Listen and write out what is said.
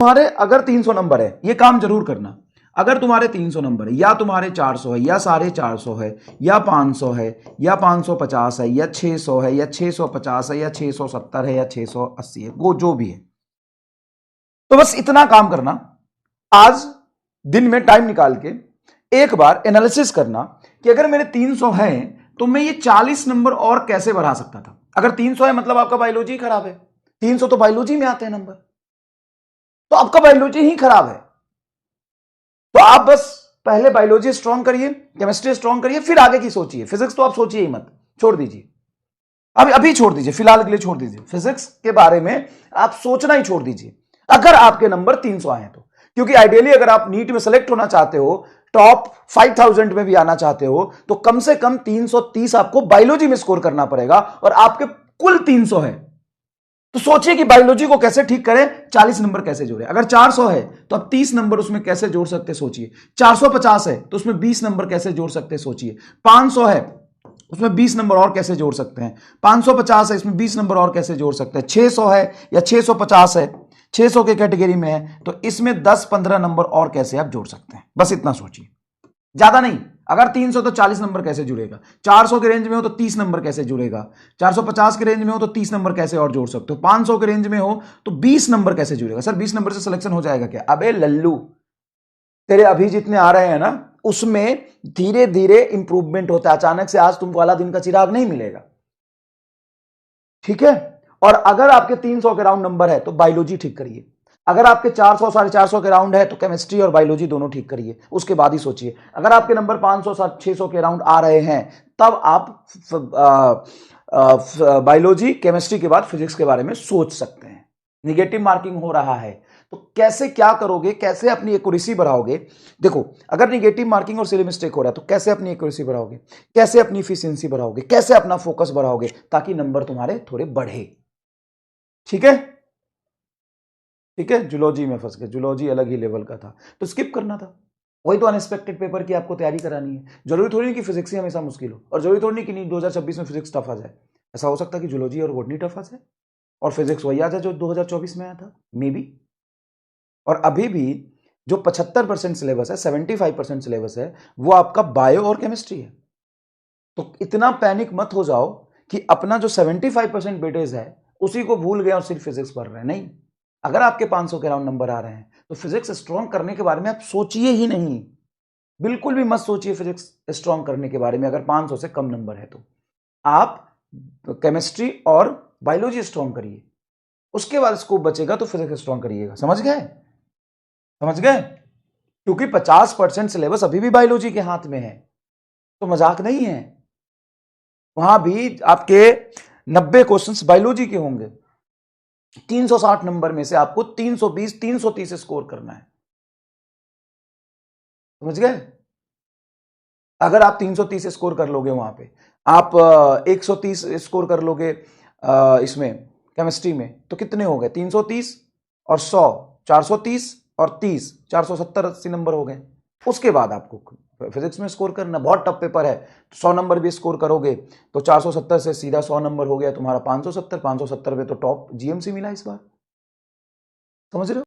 तुम्हारे अगर 300 नंबर है, ये काम जरूर करना, अगर तुम्हारे 300 नंबर है या तुम्हारे 400 है या 450 है या 500 है या 550 है या 600 है या 650 है या 670 है या 680 है, वो जो भी है, तो बस इतना काम करना, आज दिन में टाइम निकाल के एक बार एनालिसिस करना कि अगर मेरे 300 है तो मैं ये 40 नंबर और कैसे बढ़ा सकता था। अगर 300 है मतलब आपका बायोलॉजी खराब है, 300 तो बायोलॉजी में आते हैं नंबर, तो आपका बायोलॉजी ही खराब है। तो आप बस पहले बायोलॉजी स्ट्रांग करिए, केमिस्ट्री स्ट्रांग करिए, फिर आगे की सोचिए। फिजिक्स तो आप सोचिए ही मत, छोड़ दीजिए, अभी छोड़ दीजिए, फिलहाल के लिए छोड़ दीजिए। फिजिक्स के बारे में आप सोचना ही छोड़ दीजिए अगर आपके नंबर 300 आए तो, क्योंकि आइडियली अगर आप नीट में सेलेक्ट होना चाहते हो, टॉप 5000 में भी आना चाहते हो, तो कम से कम 330 आपको बायोलॉजी में स्कोर करना पड़ेगा, और आपके कुल 300 है। तो सोचिए कि बायोलॉजी को कैसे ठीक करें, 40 नंबर कैसे जोड़े। अगर 400 है तो आप 30 नंबर उसमें कैसे जोड़ सकते सोचिए। 450 है तो उसमें 20 नंबर कैसे जोड़ सकते सोचिए। 500 है उसमें 20 नंबर और कैसे जोड़ सकते हैं। 550 है इसमें 20 नंबर और कैसे जोड़ सकते हैं। 600 है या 650 है, 600 के कैटेगरी में है, तो इसमें 10-15 नंबर और कैसे आप जोड़ सकते हैं। बस इतना सोचिए, ज्यादा नहीं। अगर 300 तो 40 नंबर कैसे जुड़ेगा, 400 के रेंज में हो तो 30 नंबर कैसे जुड़ेगा, 450 के रेंज में हो तो 30 नंबर कैसे और जोड़ सकते हो, 500 के रेंज में हो तो 20 नंबर कैसे जुड़ेगा। सर 20 नंबर से सिलेक्शन हो जाएगा क्या? अबे लल्लू, तेरे अभी जितने आ रहे हैं ना, उसमें धीरे धीरे इंप्रूवमेंट होता है। अचानक से आज तुमको अलादीन का चिराग नहीं मिलेगा, ठीक है। और अगर आपके 300 के राउंड नंबर है तो बायोलॉजी ठीक करिए। अगर आपके 400 450 के राउंड है तो केमिस्ट्री और बायोलॉजी दोनों ठीक करिए, उसके बाद ही सोचिए। अगर आपके नंबर 500 600 के राउंड आ रहे हैं, तब आप बायोलॉजी केमिस्ट्री के बाद फिजिक्स के बारे में सोच सकते हैं। निगेटिव मार्किंग हो रहा है तो कैसे क्या करोगे, कैसे अपनी एक्यूरेसी बढ़ाओगे। देखो, अगर निगेटिव मार्किंग और सिली मिस्टेक हो रहा है तो कैसे अपनी एक्यूरेसी बढ़ाओगे, कैसे अपनी इफिशिएंसी बढ़ाओगे, कैसे अपना फोकस बढ़ाओगे, ताकि नंबर तुम्हारे थोड़े बढ़े। ठीक है, ठीक है। जूलॉजी में फंस गए, जूलॉजी अलग ही लेवल का था तो स्किप करना था। वही तो अनएक्सपेक्टेड पेपर की आपको तैयारी करानी है। जरूरी थोड़ी नहीं कि फिजिक्स ही हमेशा मुश्किल हो, और जरूरी थोड़ी नहीं कि 2026 में फिजिक्स टफ आ जाए। ऐसा हो सकता है कि जूलॉजी और बॉटनी टफ आ जाए और फिजिक्स वही आ जाए जो 2024 में आया था, मे बी। और अभी भी जो 75% सिलेबस है, 75% सिलेबस है, वो आपका बायो और केमिस्ट्री है। तो इतना पैनिक मत हो जाओ कि अपना जो 75% वेटेज है उसी को भूल गए और सिर्फ फिजिक्स पढ़ रहे हैं। नहीं, अगर आपके 500 के राउंड नंबर आ रहे हैं तो फिजिक्स स्ट्रॉन्ग करने के बारे में आप सोचिए ही नहीं, बिल्कुल भी मत सोचिए फिजिक्स स्ट्रॉन्ग करने के बारे में। अगर 500 से कम नंबर है तो आप केमिस्ट्री और बायोलॉजी स्ट्रॉन्ग करिए, उसके बाद स्कोप बचेगा तो फिजिक्स स्ट्रॉन्ग करिएगा। समझ गए, समझ गए? क्योंकि 50% सिलेबस अभी भी बायोलॉजी के हाथ में है, तो मजाक नहीं है। वहां भी आपके 90 क्वेश्चंस बायोलॉजी के होंगे। 360 नंबर में से आपको 320 330 स्कोर करना है। समझ गए? अगर आप 330 स्कोर कर लोगे, वहां पे आप 130 स्कोर कर लोगे इसमें केमिस्ट्री में, तो कितने हो गए? 330 और 100, 430 और 30, 470-80 नंबर हो गए। उसके बाद आपको फिजिक्स में स्कोर करना। बहुत टफ पेपर है, 100 नंबर भी स्कोर करोगे तो 470 से सीधा 100 नंबर हो गया तुम्हारा 570। 570 पे तो टॉप जीएमसी मिला इस बार। समझ रहे हो?